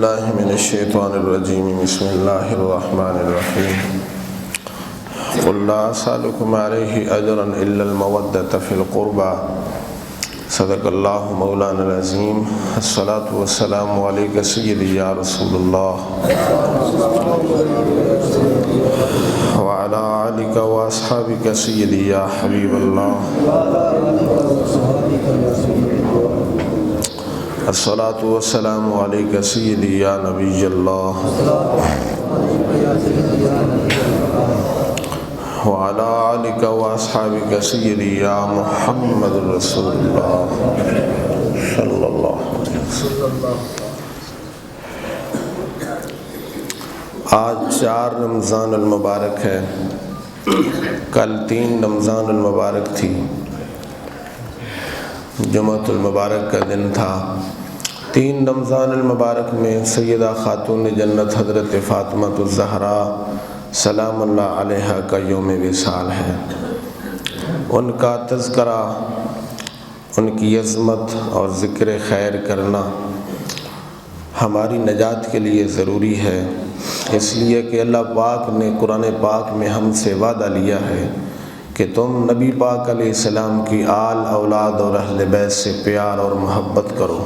اللہ من الشیطان الرجیم بسم اللہ الرحمن الرحیم قل لا اسألکم علیہ اجرا الا المودۃ فی القربى صدق اللہ مولانا العظیم الصلاۃ والسلام علیک سیدی یا رسول اللہ وعلی آلک واصحابک سیدی یا حبیب اللہ الصلاۃ والسلام علیک سیدی یا نبی اللہ وعلی آلک واصحابک سیدی یا محمد رسول اللہ صلی اللہ علیہ وسلم۔ آج 4 رمضان المبارک ہے، کل 3 رمضان المبارک تھی، جمعۃ المبارک کا دن تھا۔ 3 رمضان المبارک میں سیدہ خاتون جنت حضرت فاطمہ الزہرا سلام اللہ علیہا کا یوم وصال ہے۔ ان کا تذکرہ، ان کی عظمت اور ذکر خیر کرنا ہماری نجات کے لیے ضروری ہے، اس لیے کہ اللہ پاک نے قرآن پاک میں ہم سے وعدہ لیا ہے کہ تم نبی پاک علیہ السلام کی آل اولاد اور اہل بیت سے پیار اور محبت کرو۔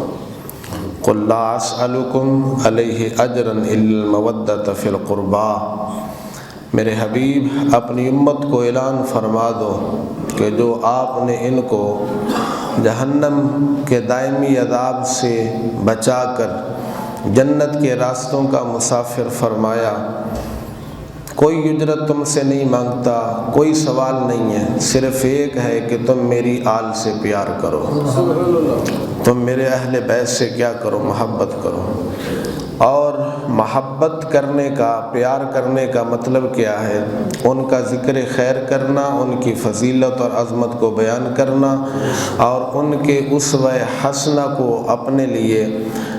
قل لا اسألکم علیہ اجرا الا المودۃ فی القربى، میرے حبیب اپنی امت کو اعلان فرما دو کہ جو آپ نے ان کو جہنم کے دائمی عذاب سے بچا کر جنت کے راستوں کا مسافر فرمایا، کوئی اجرت تم سے نہیں مانگتا، کوئی سوال نہیں ہے، صرف ایک ہے کہ تم میری آل سے پیار کرو، تم میرے اہل بیت سے کیا کرو، محبت کرو۔ اور محبت کرنے کا، پیار کرنے کا مطلب کیا ہے؟ ان کا ذکر خیر کرنا، ان کی فضیلت اور عظمت کو بیان کرنا، اور ان کے اسوہ حسنہ کو اپنے لیے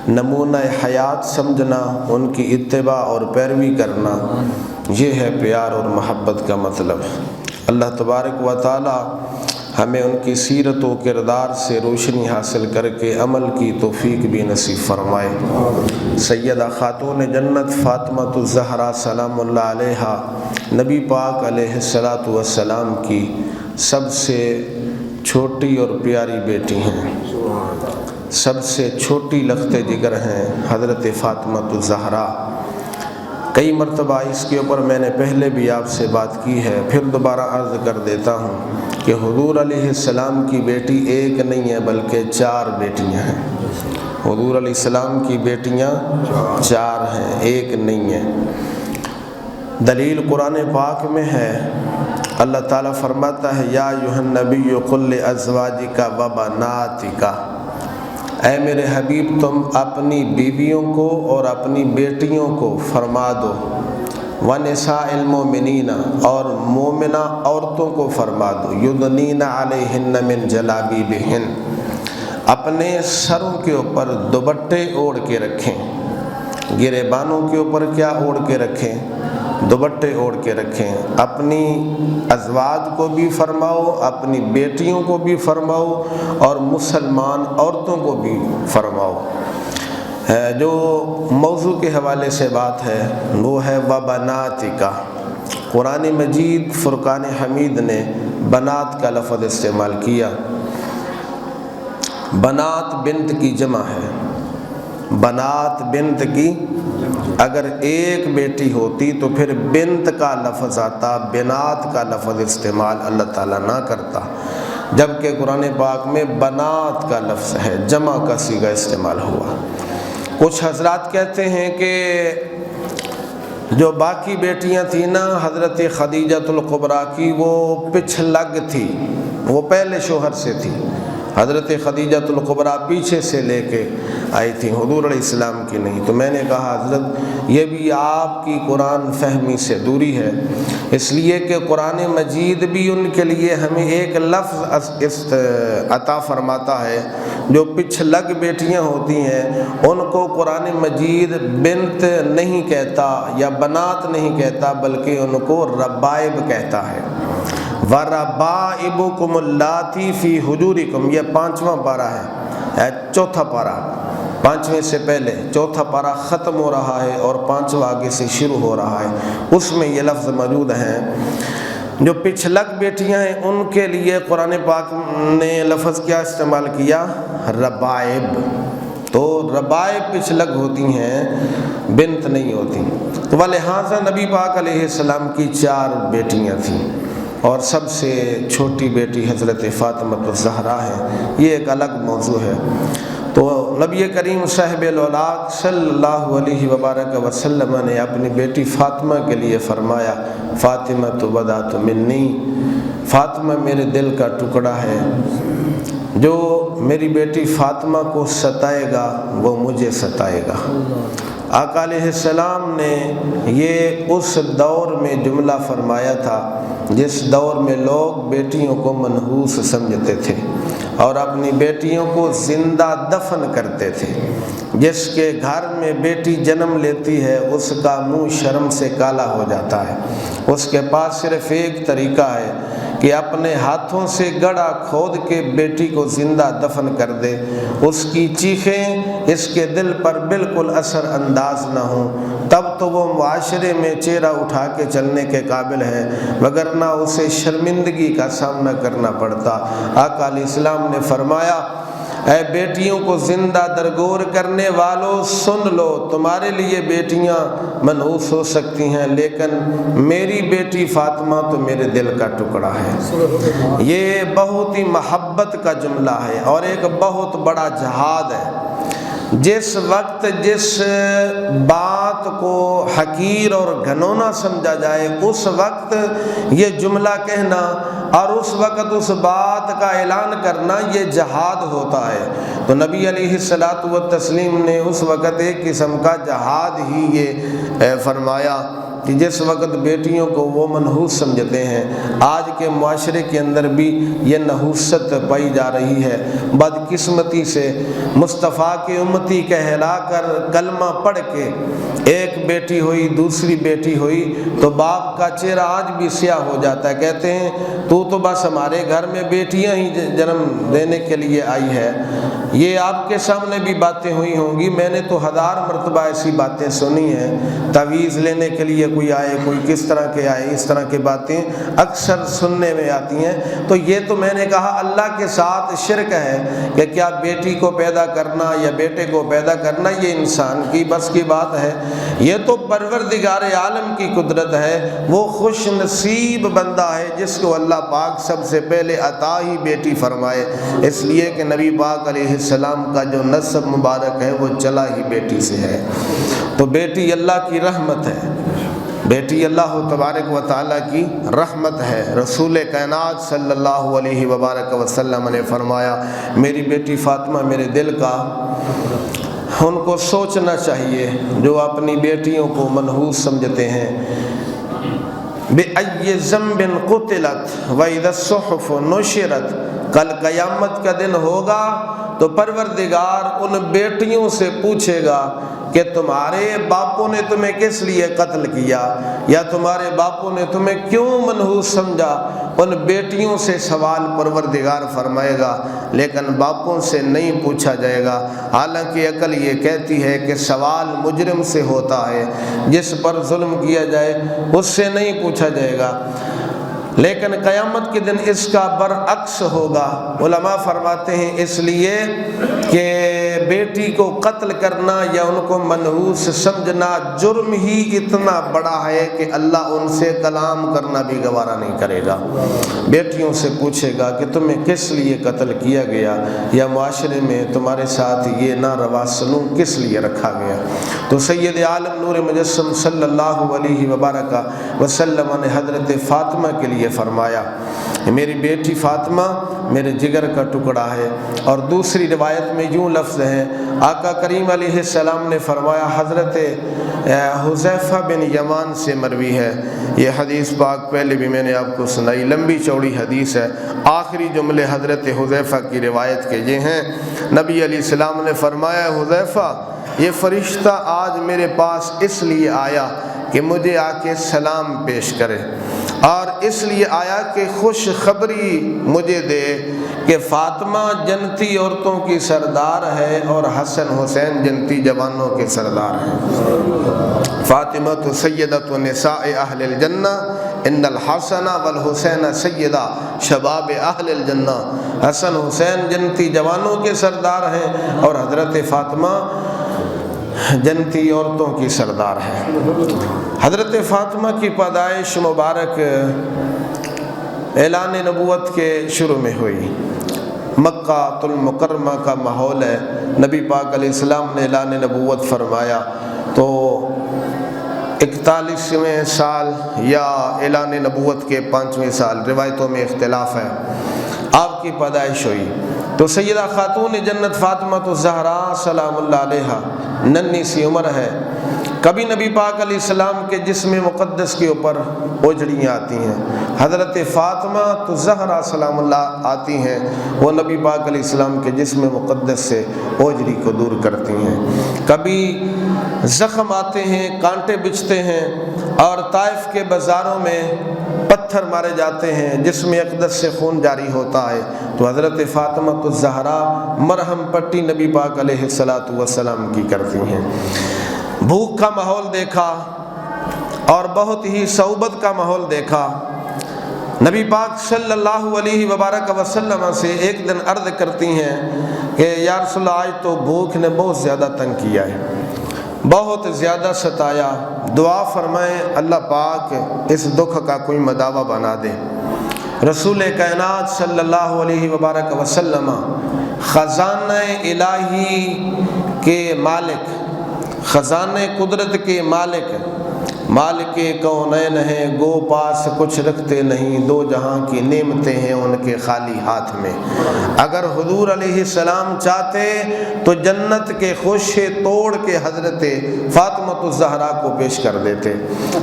نمونہ حیات سمجھنا، ان کی اتباع اور پیروی کرنا، یہ ہے پیار اور محبت کا مطلب۔ اللہ تبارک و تعالی ہمیں ان کی سیرت و کردار سے روشنی حاصل کر کے عمل کی توفیق بھی نصیب فرمائے۔ سیدہ خاتون جنت فاطمہ الزہرا سلام اللہ علیہا نبی پاک علیہ الصلاۃ والسلام کی سب سے چھوٹی اور پیاری بیٹی ہیں، سب سے چھوٹی لخت جگر ہیں حضرت فاطمہ الزہرا۔ کئی مرتبہ اس کے اوپر میں نے پہلے بھی آپ سے بات کی ہے، پھر دوبارہ عرض کر دیتا ہوں کہ حضور علیہ السلام کی بیٹی ایک نہیں ہے بلکہ 4 بیٹیاں ہیں۔ حضور علیہ السلام کی بیٹیاں 4 ہیں، ایک نہیں ہے۔ دلیل قرآن پاک میں ہے، اللہ تعالیٰ فرماتا ہے یا ایھا النبی قل لازواجک وبناتک، اے میرے حبیب تم اپنی بیویوں کو اور اپنی بیٹیوں کو فرما دو، وَنِسَاءِ الْمُؤْمِنِينَ اور مومنہ عورتوں کو فرما دو، یُدْنِینَ عَلَیہن مِن جَلَابِیبِہن، اپنے سروں کے اوپر دوپٹے اوڑھ کے رکھیں، گریبانوں کے اوپر کیا اوڑھ کے رکھیں؟ دوپٹے اوڑھ کے رکھیں۔ اپنی ازواج کو بھی فرماؤ، اپنی بیٹیوں کو بھی فرماؤ، اور مسلمان عورتوں کو بھی فرماؤ۔ جو موضوع کے حوالے سے بات ہے وہ ہے وَبَنَاتِکَ۔ قرآن مجید فرقان حمید نے بنات کا لفظ استعمال کیا۔ بنات بنت کی جمع ہے، بنات بنت کی، اگر ایک بیٹی ہوتی تو پھر بنت کا لفظ آتا، بنات کا لفظ استعمال اللہ تعالیٰ نہ کرتا، جبکہ قرآن پاک میں بنات کا لفظ ہے، جمع کا صیغہ استعمال ہوا۔ کچھ حضرات کہتے ہیں کہ جو باقی بیٹیاں تھیں نا حضرت خدیجۃ الکبریٰ کی، وہ پچھلگ تھی، وہ پہلے شوہر سے تھی۔ حضرت خدیجۃ الکبریٰ پیچھے سے لے کے آئی تھی، حضور علیہ السلام کی نہیں۔ تو میں نے کہا حضرت یہ بھی آپ کی قرآن فہمی سے دوری ہے، اس لیے کہ قرآن مجید بھی ان کے لیے ہمیں ایک لفظ عطا فرماتا ہے۔ جو پچھلگ بیٹیاں ہوتی ہیں ان کو قرآن مجید بنت نہیں کہتا یا بنات نہیں کہتا، بلکہ ان کو ربائب کہتا ہے۔ وَرَبَائِبُكُمُ اللَّاتِي فِي حُجُورِكُمْ، یہ 5واں پارہ ہے، چوتھا پارہ، 5ویں سے پہلے 4تھا پارہ ختم ہو رہا ہے اور 5واں آگے سے شروع ہو رہا ہے، اس میں یہ لفظ موجود ہیں۔ جو پچھلک بیٹیاں ہیں ان کے لیے قرآن پاک نے لفظ کیا استعمال کیا؟ ربائب۔ تو ربائب پچھلک ہوتی ہیں، بنت نہیں ہوتی۔ تو لہٰذا نبی پاک علیہ السلام کی 4 بیٹیاں تھیں اور سب سے چھوٹی بیٹی حضرت فاطمہ الزہرا ہے، یہ ایک الگ موضوع ہے۔ تو نبی کریم صاحب الاولاق صلی اللہ علیہ وبارک وسلم نے اپنی بیٹی فاطمہ کے لیے فرمایا، فاطمہ تو بضعۃ منی، فاطمہ میرے دل کا ٹکڑا ہے، جو میری بیٹی فاطمہ کو ستائے گا وہ مجھے ستائے گا۔ آقا علیہ السلام نے یہ اس دور میں جملہ فرمایا تھا جس دور میں لوگ بیٹیوں کو منحوس سمجھتے تھے اور اپنی بیٹیوں کو زندہ دفن کرتے تھے۔ جس کے گھر میں بیٹی جنم لیتی ہے اس کا منہ شرم سے کالا ہو جاتا ہے، اس کے پاس صرف ایک طریقہ ہے کہ اپنے ہاتھوں سے گڑھا کھود کے بیٹی کو زندہ دفن کر دے، اس کی چیخیں اس کے دل پر بالکل اثر انداز نہ ہوں، تب تو وہ معاشرے میں چہرہ اٹھا کے چلنے کے قابل ہے، وگرنہ اسے شرمندگی کا سامنا کرنا پڑتا۔ آقا علیہ السلام نے فرمایا، اے بیٹیوں کو زندہ درگور کرنے والوں سن لو، تمہارے لیے بیٹیاں منحوس ہو سکتی ہیں لیکن میری بیٹی فاطمہ تو میرے دل کا ٹکڑا ہے۔ یہ بہت ہی محبت کا جملہ ہے اور ایک بہت بڑا جہاد ہے۔ جس وقت جس بات کو حقیر اور گھنونا سمجھا جائے اس وقت یہ جملہ کہنا اور اس وقت اس بات کا اعلان کرنا یہ جہاد ہوتا ہے۔ تو نبی علیہ الصلوۃ والتسلیم نے اس وقت ایک قسم کا جہاد ہی یہ فرمایا کہ جس وقت بیٹیوں کو وہ منحوس سمجھتے ہیں۔ آج کے معاشرے کے اندر بھی یہ نحوست پائی جا رہی ہے۔ بدقسمتی سے مصطفیٰ کی امتی کہلا کر کلمہ پڑھ کے ایک بیٹی ہوئی دوسری بیٹی ہوئی تو باپ کا چہرہ آج بھی سیاہ ہو جاتا ہے، کہتے ہیں تو بس ہمارے گھر میں بیٹیاں ہی جنم دینے کے لیے آئی ہے۔ یہ آپ کے سامنے بھی باتیں ہوئی ہوں گی، میں نے تو 1000 مرتبہ ایسی باتیں سنی ہیں۔ تعویذ لینے کے لیے کوئی آئے، کوئی کس طرح کے آئے، اس طرح کی باتیں اکثر سننے میں آتی ہیں۔ تو یہ تو میں نے کہا اللہ کے ساتھ شرک ہے کہ کیا بیٹی کو پیدا کرنا یا بیٹے کو پیدا کرنا یہ انسان کی بس کی بات ہے؟ یہ تو پروردگار عالم کی قدرت ہے۔ وہ خوش نصیب بندہ ہے جس کو اللہ پاک سب سے پہلے عطا ہی بیٹی فرمائے، اس لیے کہ نبی پاک علیہ السلام کا جو نسب مبارک ہے وہ چلا ہی بیٹی سے ہے۔ تو بیٹی اللہ کی رحمت ہے، بیٹی اللہ تبارک و تعالیٰ کی رحمت ہے۔ رسول کائنات صلی اللہ علیہ وبارک وسلم نے فرمایا، میری بیٹی فاطمہ میرے دل کا۔ ان کو سوچنا چاہیے جو اپنی بیٹیوں کو منحوس سمجھتے ہیں۔ بِأَيِّ ذَنبٍ قُتِلَتْ وَإِذَا الصُّحُفُ نُشِرَتْ، کل قیامت کا دن ہوگا تو پروردگار ان بیٹیوں سے پوچھے گا کہ تمہارے باپوں نے تمہیں کس لیے قتل کیا یا تمہارے باپوں نے تمہیں کیوں منحوس سمجھا۔ ان بیٹیوں سے سوال پروردگار فرمائے گا لیکن باپوں سے نہیں پوچھا جائے گا، حالانکہ عقل یہ کہتی ہے کہ سوال مجرم سے ہوتا ہے، جس پر ظلم کیا جائے اس سے نہیں پوچھا جائے گا۔ لیکن قیامت کے دن اس کا برعکس ہوگا۔ علماء فرماتے ہیں اس لیے کہ بیٹی کو قتل کرنا یا ان کو منحوس سمجھنا جرم ہی اتنا بڑا ہے کہ اللہ ان سے کلام کرنا بھی گوارا نہیں کرے گا۔ بیٹیوں سے پوچھے گا کہ تمہیں کس لیے قتل کیا گیا یا معاشرے میں تمہارے ساتھ یہ ناروا سلوک کس لیے رکھا گیا۔ تو سید عالم نور مجسم صلی اللہ علیہ وبارک وسلم نے حضرت فاطمہ کے لیے فرمایا میری بیٹی فاطمہ میرے جگر کا ٹکڑا ہے۔ اور دوسری روایت میں یوں لفظ ہیں، آقا کریم علیہ السلام نے فرمایا، حضرت حذیفہ بن یمان سے مروی ہے یہ حدیث پاک، پہلے بھی میں نے آپ کو سنائی، لمبی چوڑی حدیث ہے۔ آخری جملے حضرت حذیفہ کی روایت کے یہ ہیں، نبی علیہ السلام نے فرمایا، حذیفہ یہ فرشتہ آج میرے پاس اس لیے آیا کہ مجھے آ کے سلام پیش کرے، اور اس لیے آیا کہ خوشخبری مجھے دے کہ فاطمہ جنتی عورتوں کی سردار ہے اور حسن حسین جنتی جوانوں کے سردار ہیں۔ فاطمہ تو سیدۃ نساء اہل الجنہ ان الحسن والحسین سیدہ شباب اہل الجنہ۔ حسن حسین جنتی جوانوں کے سردار ہیں اور حضرت فاطمہ جنتی عورتوں کی سردار ہے۔ حضرت فاطمہ کی پیدائش مبارک اعلان نبوت کے شروع میں ہوئی۔ مکہ المکرمہ کا ماحول ہے، نبی پاک علیہ السلام نے اعلان نبوت فرمایا تو 41ویں سال یا اعلان نبوت کے 5ویں سال، روایتوں میں اختلاف ہے، آپ کی پیدائش ہوئی۔ تو سیدہ خاتون جنت فاطمہ الزہراء سلام اللہ علیہا ننھی سی عمر ہے، کبھی نبی پاک علیہ السلام کے جسم مقدس کے اوپر اوجڑیاں آتی ہیں، حضرت فاطمہ الزہراء سلام اللہ آتی ہیں، وہ نبی پاک علیہ السلام کے جسم مقدس سے اوجڑی کو دور کرتی ہیں۔ کبھی زخم آتے ہیں، کانٹے بچھتے ہیں اور طائف کے بازاروں میں پتھر مارے جاتے ہیں، جسم اقدس سے خون جاری ہوتا ہے، تو حضرت فاطمہ الزہراء مرہم پٹی نبی پاک علیہ السلام کی کرتی ہیں۔ بھوک کا ماحول دیکھا اور بہت ہی صعوبت کا ماحول دیکھا، نبی پاک صلی اللہ علیہ وبارک وسلم سے ایک دن عرض کرتی ہیں کہ یا رسول اللہ آج تو بھوک نے بہت زیادہ تنگ کیا ہے، بہت زیادہ ستایا، دعا فرمائیں اللہ پاک اس دکھ کا کوئی مداوع بنا دے۔ رسول کائنات صلی اللہ علیہ وبارک وسلم خزانہ الہی کے مالک، خزانہ قدرت کے مالک، مالک کونین ہیں، گو پاس کچھ رکھتے نہیں، دو جہاں کی نعمتیں ہیں ان کے خالی ہاتھ میں۔ اگر حضور علیہ السلام چاہتے تو جنت کے خوشے توڑ کے حضرت فاطمہ الزہراء کو پیش کر دیتے،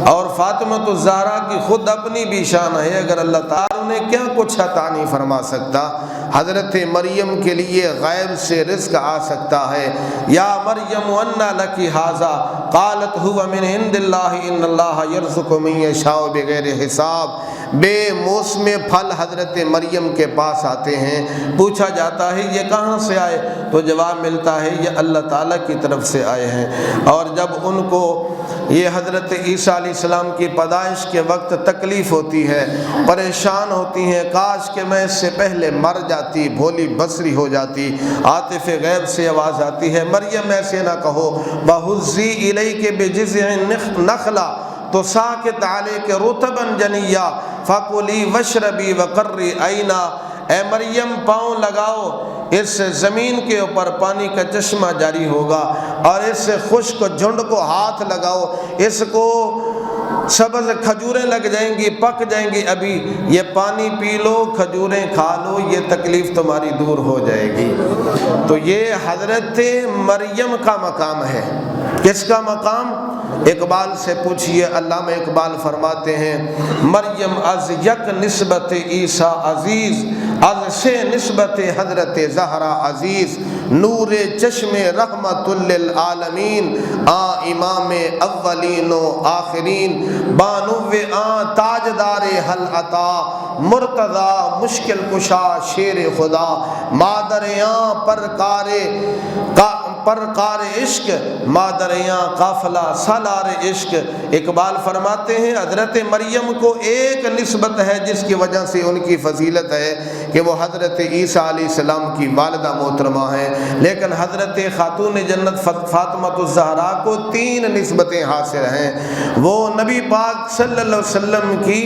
اور فاطمہ الزہراء کی خود اپنی بھی شان ہے، اگر اللہ تعالیٰ انہیں کیا کچھ عطا نہیں فرما سکتا۔ حضرت مریم کے لیے غیب سے رزق آ سکتا ہے، یا مریم انا لکی ھذا قالت هو من عند اللہ ان اللہ یرزق من یشاء بغیر حساب۔ بے موسم پھل حضرت مریم کے پاس آتے ہیں، پوچھا جاتا ہے یہ کہاں سے آئے، تو جواب ملتا ہے یہ اللہ تعالیٰ کی طرف سے آئے ہیں۔ اور جب ان کو یہ حضرت عیسیٰ علیہ السلام کی پیدائش کے وقت تکلیف ہوتی ہے، پریشان ہوتی ہیں، کاش کہ میں اس سے پہلے مر جاتی، بھولی بصری ہو جاتی، عاطف غیب سے آواز آتی ہے مریم ایسے نہ کہو، بہزی الیک بجذع النخلہ تساقط علیک رطبا جنیا فکلی واشربی وقری عینا۔ اے مریم پاؤں لگاؤ، اس زمین کے اوپر پانی کا چشمہ جاری ہوگا، اور اس خشک جھنڈ کو ہاتھ لگاؤ، اس کو سبز کھجوریں لگ جائیں گی، پک جائیں گی، ابھی یہ پانی پی لو، کھجوریں کھا لو، یہ تکلیف تمہاری دور ہو جائے گی۔ تو یہ حضرت مریم کا مقام ہے۔ کس کا مقام؟ اقبال سے پوچھئے، علامہ اقبال فرماتے ہیں مریم از یک نسبت عیسیٰ عزیز، از سے نسبت حضرت زہرا عزیز، نور چشم رحمت للعالمین، امام اولین و آخرین، بانو تاجدار حل عطا، مرتضی مشکل کشا شیر خدا، مادریاں پرکار عشق، مادریاں قافلہ سالار عشق۔ اقبال فرماتے ہیں حضرت مریم کو ایک نسبت ہے جس کی وجہ سے ان کی فضیلت ہے کہ وہ حضرت عیسیٰ علیہ السلام کی والدہ محترمہ ہیں، لیکن حضرت خاتون جنت فاطمہ الزہراء کو 3 نسبتیں حاصل ہیں۔ وہ نبی پاک صلی اللہ علیہ وسلم کی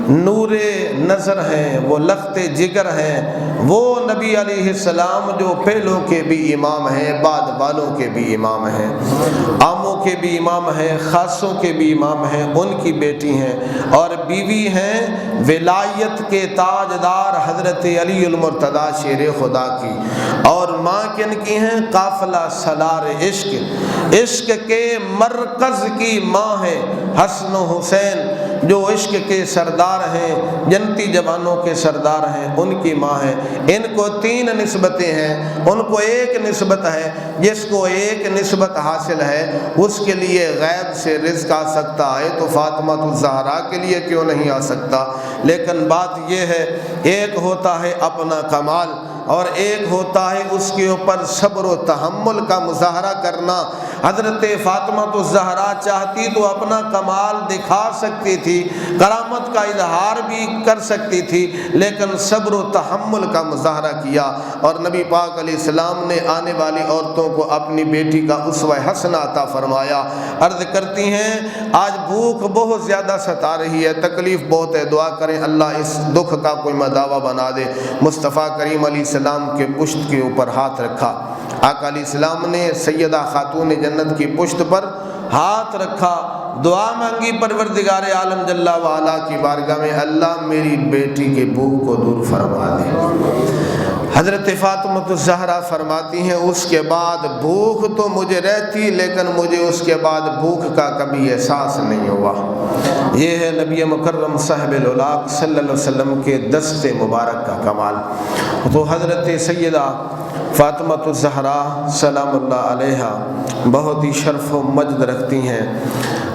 نور نظر ہیں، وہ لخت جگر ہیں، وہ نبی علیہ السلام جو پہلوں کے بھی امام ہیں، بعد والوں کے بھی امام ہیں، عاموں کے بھی امام ہیں، خاصوں کے بھی امام ہیں، ان کی بیٹی ہیں، اور بیوی ہیں ولایت کے تاجدار حضرت علی المرتضیٰ شیر خدا کی، اور ماں کن کی ہیں؟ قافلہ سالار عشق، عشق کے مرکز کی ماں ہے حسن و حسین جو عشق کے سردار ہیں، جنتی جوانوں کے سردار ہیں، ان کی ماں ہے۔ ان کو 3 نسبتیں ہیں، ان کو ایک نسبت ہے، جس کو ایک نسبت حاصل ہے اس کے لیے غیب سے رزق آ سکتا ہے، تو فاطمہ الزہراء کے لیے کیوں نہیں آ سکتا؟ لیکن بات یہ ہے ایک ہوتا ہے اپنا کمال اور ایک ہوتا ہے اس کے اوپر صبر و تحمل کا مظاہرہ کرنا۔ حضرت فاطمہ تو زہرا چاہتی تو اپنا کمال دکھا سکتی تھی، کرامت کا اظہار بھی کر سکتی تھی، لیکن صبر و تحمل کا مظاہرہ کیا، اور نبی پاک علیہ السلام نے آنے والی عورتوں کو اپنی بیٹی کا اسوہ حسنہ عطا فرمایا۔ عرض کرتی ہیں آج بھوک بہت زیادہ ستا رہی ہے، تکلیف بہت ہے، دعا کریں اللہ اس دکھ کا کوئی مداوع بنا دے۔ مصطفیٰ کریم علیہ السلام کے پشت کے اوپر ہاتھ رکھا، آقا علیہ السلام نے سیدہ خاتون جنت کی پشت پر ہاتھ رکھا، دعا مانگی پروردگار عالم جل وعلا کی بارگاہ میں، اللہ میری بیٹی کے بھوک کو دور فرما دے۔ حضرت فاطمہ الزہرا فرماتی ہیں اس کے بعد بھوک تو مجھے رہتی، لیکن مجھے اس کے بعد بھوک کا کبھی احساس نہیں ہوا۔ یہ ہے نبی مکرم صاحب الاولاق صلی اللہ علیہ وسلم کے دست مبارک کا کمال۔ تو حضرت سیدہ فاطمہ الزہرا سلام اللہ علیہا بہت ہی شرف و مجد رکھتی ہیں۔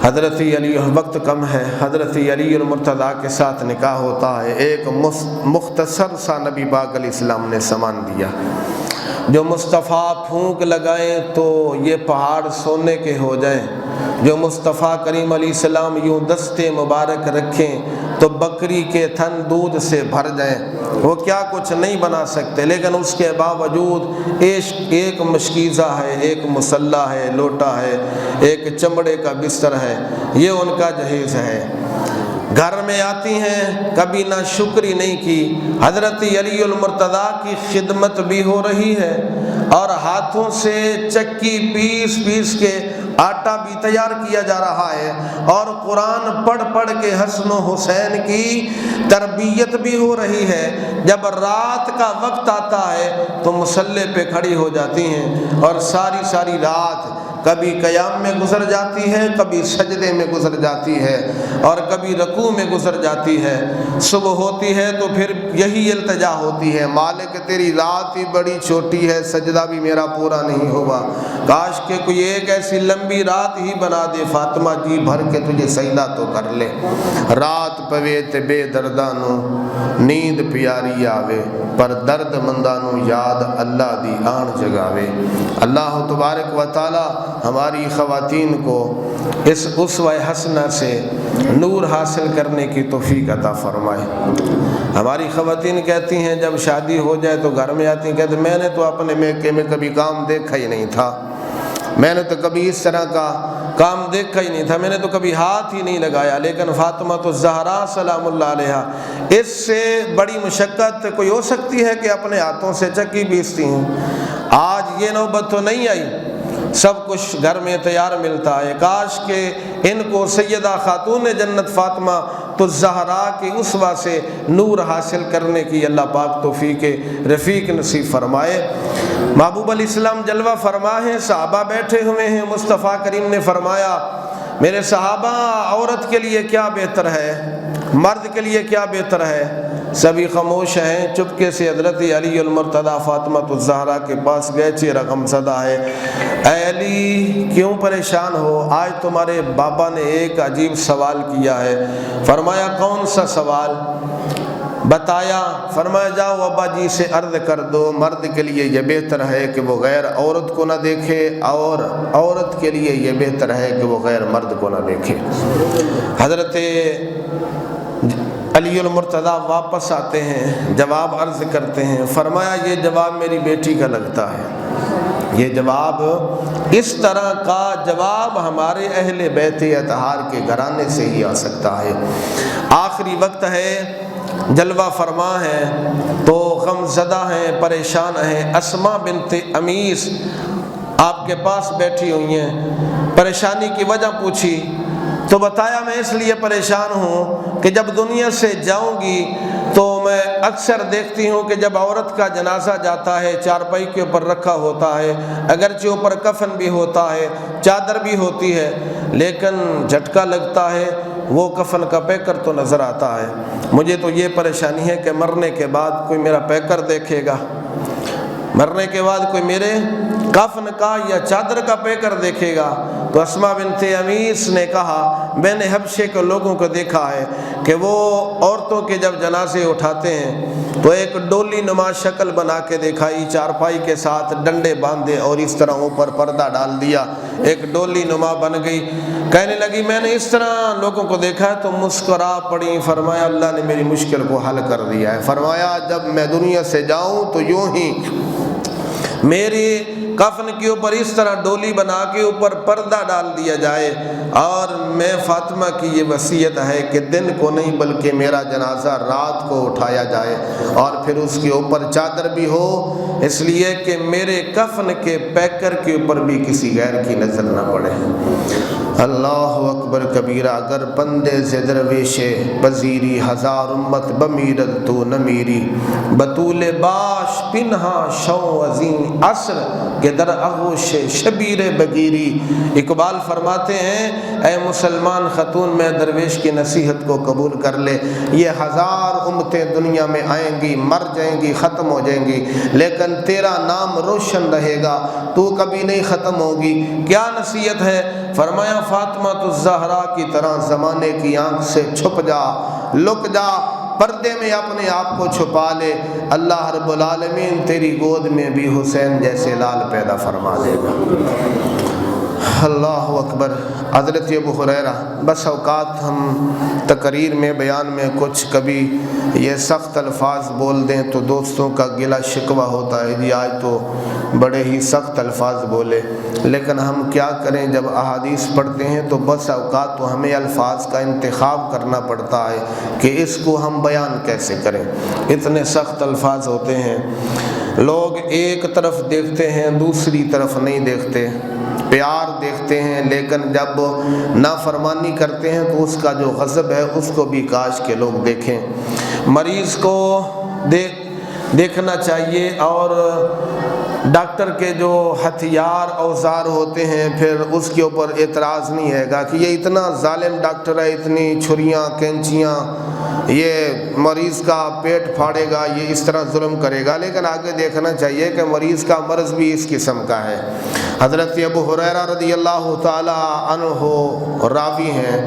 حضرت علی، وقت کم ہے، حضرت علی المرتضیٰ کے ساتھ نکاح ہوتا ہے، ایک مختصر سا نبی پاک علیہ السلام نے سامان دیا، جو مصطفیٰ پھونک لگائیں تو یہ پہاڑ سونے کے ہو جائیں، جو مصطفیٰ کریم علیہ السلام یوں دستے مبارک رکھیں تو بکری کے تھن دودھ سے بھر جائیں، وہ کیا کچھ نہیں بنا سکتے، لیکن اس کے باوجود ایک مشکیزہ ہے، ایک مسلح ہے، لوٹا ہے، ایک چمڑے کا بستر ہے، یہ ان کا جہیز ہے۔ گھر میں آتی ہیں، کبھی نہ شکری نہیں کی، حضرت علی المرتضیٰ کی خدمت بھی ہو رہی ہے اور ہاتھوں سے چکی پیس پیس کے آٹا بھی تیار کیا جا رہا ہے، اور قرآن پڑھ پڑھ کے حسن و حسین کی تربیت بھی ہو رہی ہے۔ جب رات کا وقت آتا ہے تو مصلی پہ کھڑی ہو جاتی ہیں اور ساری رات کبھی قیام میں گزر جاتی ہے، کبھی سجدے میں گزر جاتی ہے، اور کبھی رکوع میں گزر جاتی ہے۔ صبح ہوتی ہے تو پھر یہی التجا ہوتی ہے، مالک تیری رات ہی بڑی چھوٹی ہے، سجدہ بھی میرا پورا نہیں ہوا، کاش کہ کوئی ایک ایسی لمبی رات ہی بنا دے، فاطمہ جی بھر کے تجھے سجدہ تو کر لے۔ رات پوے تے بے دردانو نیند پیاری آوے، پر درد مندانو یاد اللہ دی آن جگاوے۔ اللہ تبارک و تعالی ہماری خواتین کو اس اسوہ حسنہ سے نور حاصل کرنے کی توفیق عطا فرمائے۔ ہماری خواتین کہتی ہیں جب شادی ہو جائے تو گھر میں آتی ہیں، کہتے میں نے تو اپنے میکے میں کبھی کام دیکھا ہی نہیں تھا، میں نے تو کبھی اس طرح کا کام دیکھا ہی نہیں تھا، میں نے تو کبھی ہاتھ ہی نہیں لگایا، لیکن فاطمہ الزہرا سلام اللہ علیہا اس سے بڑی مشقت کوئی ہو سکتی ہے کہ اپنے ہاتھوں سے چکی پیستی ہوں۔ آج یہ نوبت تو نہیں آئی، سب کچھ گھر میں تیار ملتا ہے، کاش کہ ان کو سیدہ خاتون جنت فاطمہ الزہرا کی اسوہ سے نور حاصل کرنے کی اللہ پاک توفیق رفیق نصیب فرمائے۔ محبوب علیہ السلام جلوہ فرما ہے، صحابہ بیٹھے ہوئے ہیں، مصطفیٰ کریم نے فرمایا میرے صحابہ عورت کے لیے کیا بہتر ہے، مرد کے لیے کیا بہتر ہے؟ سبھی خاموش ہیں، چپکے سے حضرت علی المرتضیٰ فاطمہ الزہرا کے پاس گئے، چہرہ غمزدہ ہے، اے علی کیوں پریشان ہو؟ آج تمہارے بابا نے ایک عجیب سوال کیا ہے۔ فرمایا کون سا سوال؟ بتایا، فرمایا جاؤ ابا جی سے عرض کر دو مرد کے لیے یہ بہتر ہے کہ وہ غیر عورت کو نہ دیکھے، اور عورت کے لیے یہ بہتر ہے کہ وہ غیر مرد کو نہ دیکھے۔ حضرت علی المرتضیٰ واپس آتے ہیں، جواب عرض کرتے ہیں، فرمایا یہ جواب میری بیٹی کا لگتا ہے، یہ جواب اس طرح کا جواب ہمارے اہل بیت اطہار کے گھرانے سے ہی آ سکتا ہے۔ آخری وقت ہے، جلوہ فرما ہے تو غم زدہ ہیں، پریشان ہیں۔ اسماء بنت امیس آپ کے پاس بیٹھی ہوئی ہیں، پریشانی کی وجہ پوچھی تو بتایا میں اس لیے پریشان ہوں کہ جب دنیا سے جاؤں گی تو میں اکثر دیکھتی ہوں کہ جب عورت کا جنازہ جاتا ہے چارپائی کے اوپر رکھا ہوتا ہے، اگرچہ اوپر کفن بھی ہوتا ہے، چادر بھی ہوتی ہے، لیکن جھٹکا لگتا ہے، وہ کفن کا پیکر تو نظر آتا ہے۔ مجھے تو یہ پریشانی ہے کہ مرنے کے بعد کوئی میرا پیکر دیکھے گا، مرنے کے بعد کوئی میرے کفن کا یا چادر کا پیکر دیکھے گا تو اسما بنت امیس نے کہا میں نے حبشے کے لوگوں کو دیکھا ہے کہ وہ عورتوں کے جب جنازے اٹھاتے ہیں تو ایک ڈولی نما شکل بنا کے دکھائی، چارپائی کے ساتھ ڈنڈے باندھے اور اس طرح اوپر پردہ ڈال دیا، ایک ڈولی نما بن گئی۔ کہنے لگی میں نے اس طرح لوگوں کو دیکھا ہے تو مسکرا پڑی۔ فرمایا اللہ نے میری مشکل کو حل کر دیا ہے۔ فرمایا جب میں دنیا سے جاؤں تو یوں ہی میری کفن کے اوپر اس طرح ڈولی بنا کے اوپر پردہ ڈال دیا جائے، اور میں فاطمہ کی یہ وصیت ہے کہ دن کو نہیں بلکہ میرا جنازہ رات کو اٹھایا جائے، اور پھر اس کے اوپر چادر بھی ہو، اس لیے کہ میرے کفن کے پیکر کے اوپر بھی کسی غیر کی نظر نہ پڑے۔ اللہ اکبر کبیرہ۔ اگر بندے سے درویش پذیری ہزار امت بمیرد تو نمیری، بطول باش پنہا شو عظیم عصر کہ در اغوش شبیر بگیری۔ اقبال فرماتے ہیں اے مسلمان خاتون میں درویش کی نصیحت کو قبول کر لے، یہ ہزار امتیں دنیا میں آئیں گی، مر جائیں گی، ختم ہو جائیں گی، لیکن تیرا نام روشن رہے گا، تو کبھی نہیں ختم ہوگی۔ کیا نصیحت ہے؟ فرمایا فاطمہ الزہرا کی طرح زمانے کی آنکھ سے چھپ جا، لک جا، پردے میں اپنے آپ کو چھپا لے، اللہ رب العالمین تیری گود میں بھی حسین جیسے لال پیدا فرما دے گا۔ اللہ اکبر۔ حضرت ابو ہریرہ، بس اوقات ہم تقریر میں بیان میں کچھ کبھی یہ سخت الفاظ بول دیں تو دوستوں کا گلہ شکوہ ہوتا ہے، جی آج تو بڑے ہی سخت الفاظ بولے، لیکن ہم کیا کریں، جب احادیث پڑھتے ہیں تو بس اوقات تو ہمیں الفاظ کا انتخاب کرنا پڑتا ہے کہ اس کو ہم بیان کیسے کریں۔ اتنے سخت الفاظ ہوتے ہیں، لوگ ایک طرف دیکھتے ہیں دوسری طرف نہیں دیکھتے، پیار دیکھتے ہیں لیکن جب نافرمانی کرتے ہیں تو اس کا جو غضب ہے اس کو بھی کاش کے لوگ دیکھیں۔ مریض کو دیکھنا چاہیے، اور ڈاکٹر کے جو ہتھیار اوزار ہوتے ہیں پھر اس کے اوپر اعتراض نہیں ہے گا کہ یہ اتنا ظالم ڈاکٹر ہے، اتنی چھریاں کینچیاں، یہ مریض کا پیٹ پھاڑے گا، یہ اس طرح ظلم کرے گا، لیکن آگے دیکھنا چاہیے کہ مریض کا مرض بھی اس قسم کا ہے۔ حضرت ابو ہریرہ رضی اللہ تعالی عنہ راوی ہیں،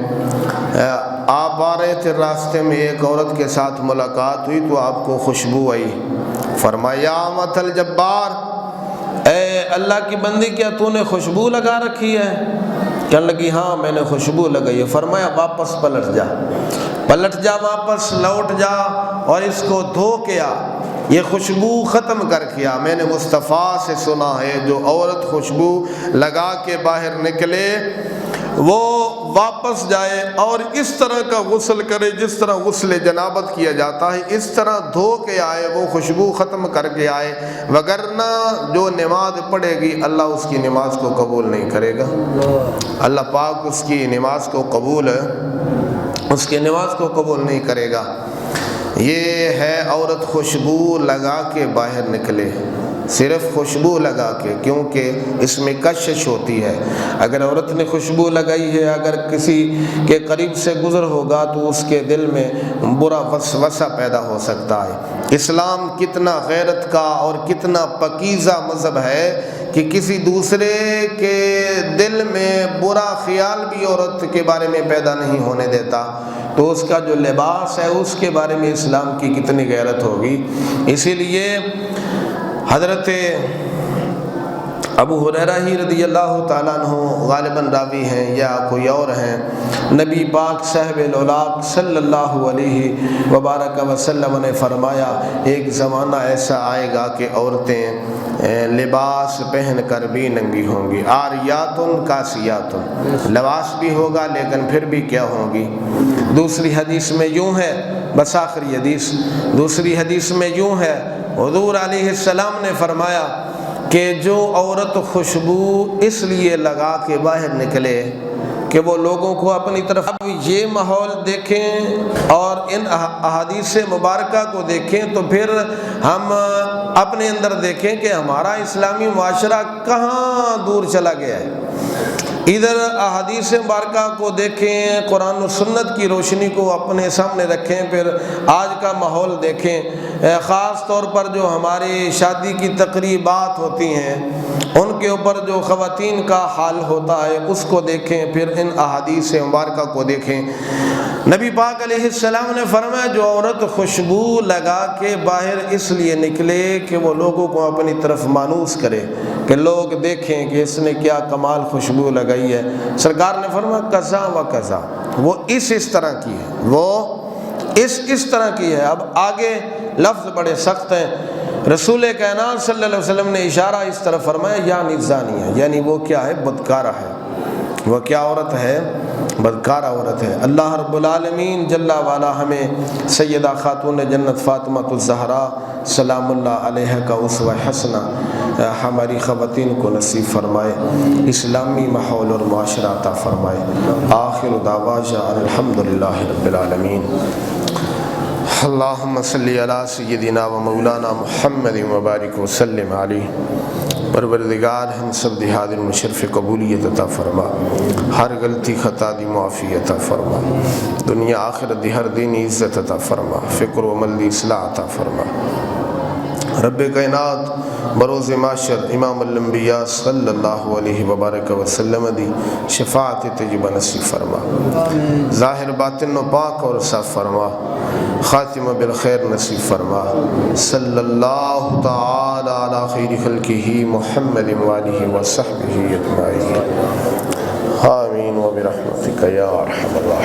آپ آ رہے تھے، راستے میں ایک عورت کے ساتھ ملاقات ہوئی تو آپ کو خوشبو آئی، فرمایا امت الجبار، اے اللہ کی بندی کیا تو نے خوشبو لگا رکھی ہے؟ کہنے لگی ہاں میں نے خوشبو لگائی ہے۔ فرمایا واپس پلٹ جا، واپس لوٹ جا اور اس کو دھو کے آ، یہ خوشبو ختم کر کے آ۔ میں نے مصطفیٰ سے سنا ہے جو عورت خوشبو لگا کے باہر نکلے وہ واپس جائے اور اس طرح کا غسل کرے جس طرح غسل جنابت کیا جاتا ہے، اس طرح دھو کے آئے، وہ خوشبو ختم کر کے آئے، وگرنہ جو نماز پڑھے گی اللہ اس کی نماز کو قبول نہیں کرے گا۔ اللہ پاک اس کی نماز کو قبول نہیں کرے گا۔ یہ ہے عورت خوشبو لگا کے باہر نکلے، صرف خوشبو لگا کے، کیونکہ اس میں کشش ہوتی ہے۔ اگر عورت نے خوشبو لگائی ہے، اگر کسی کے قریب سے گزر ہوگا تو اس کے دل میں برا وسوسہ پیدا ہو سکتا ہے۔ اسلام کتنا غیرت کا اور کتنا پاکیزہ مذہب ہے کہ کسی دوسرے کے دل میں برا خیال بھی عورت کے بارے میں پیدا نہیں ہونے دیتا، تو اس کا جو لباس ہے اس کے بارے میں اسلام کی کتنی غیرت ہوگی۔ اسی لیے حضرت ابو ہریرہ ہی رضی اللہ تعالیٰ عنہ غالباً راوی ہیں یا کوئی اور ہیں، نبی پاک صاحب الاولاق صلی اللہ علیہ وبارک وسلم نے فرمایا ایک زمانہ ایسا آئے گا کہ عورتیں لباس پہن کر بھی ننگی ہوں گی، عاریاتن کاسیاتن، لباس بھی ہوگا لیکن پھر بھی کیا ہوں گی۔ دوسری حدیث میں یوں ہے، بس آخری حدیث، دوسری حدیث میں یوں ہے، حضور علیہ السلام نے فرمایا کہ جو عورت خوشبو اس لیے لگا کے باہر نکلے کہ وہ لوگوں کو اپنی طرف، اب یہ ماحول دیکھیں اور ان احادیث مبارکہ کو دیکھیں تو پھر ہم اپنے اندر دیکھیں کہ ہمارا اسلامی معاشرہ کہاں دور چلا گیا ہے۔ ادھر احادیث مبارکہ کو دیکھیں، قرآن و سنت کی روشنی کو اپنے سامنے رکھیں، پھر آج کا ماحول دیکھیں، خاص طور پر جو ہماری شادی کی تقریبات ہوتی ہیں ان کے اوپر جو خواتین کا حال ہوتا ہے اس کو دیکھیں، پھر ان احادیث مبارکہ کو دیکھیں۔ نبی پاک علیہ السلام نے فرمایا جو عورت خوشبو لگا کے باہر اس لیے نکلے کہ وہ لوگوں کو اپنی طرف مانوس کرے، کہ لوگ دیکھیں کہ اس نے کیا کمال خوشبو لگائی ہے، سرکار نے فرمایا قضا و قضا، وہ اس طرح کی ہے، وہ اس طرح کی ہے۔ اب آگے لفظ بڑے سخت ہیں، رسول کائنات صلی اللہ علیہ وسلم نے اشارہ اس طرح فرمایا یعنی زانیہ، یعنی وہ کیا ہے، بدکارہ ہے، وہ کیا عورت ہے، بدکارہ عورت ہے۔ اللہ رب العالمین جل والا ہمیں سیدہ خاتون جنت فاطمہ الزہرا سلام اللہ علیہ کا اسوہ حسنہ ہماری خواتین کو نصیب فرمائے، اسلامی ماحول اور معاشرہ عطا فرمائے۔ آخر دعوانا الحمدللہ رب العالمین۔ اللہم صلی علی سیدنا و مولانا محمد مبارک وسلم علیہ۔ پروردگار ہم سب دی حاضر مشرف قبولیت عطا فرما، ہر غلطی خطا دی معافی عطا فرما، دنیا آخرت دی ہر دین عزت عطا فرما، فکر و عمل دی اصلاح عطا فرما۔ رب کائنات بروز معاشر امام الانبیاء صلی اللہ علیہ وبارک وسلم دی شفاعت تجربہ نصیب فرما، ظاہر باطن و پاک اور صاف فرما، خاتمہ بالخیر نصیب فرما۔ صلی اللہ تعالی علی خیر خلقہ محمد وآلہ وصحبہ اجمعین، آمین و برحمتک یا ارحم الراحمین۔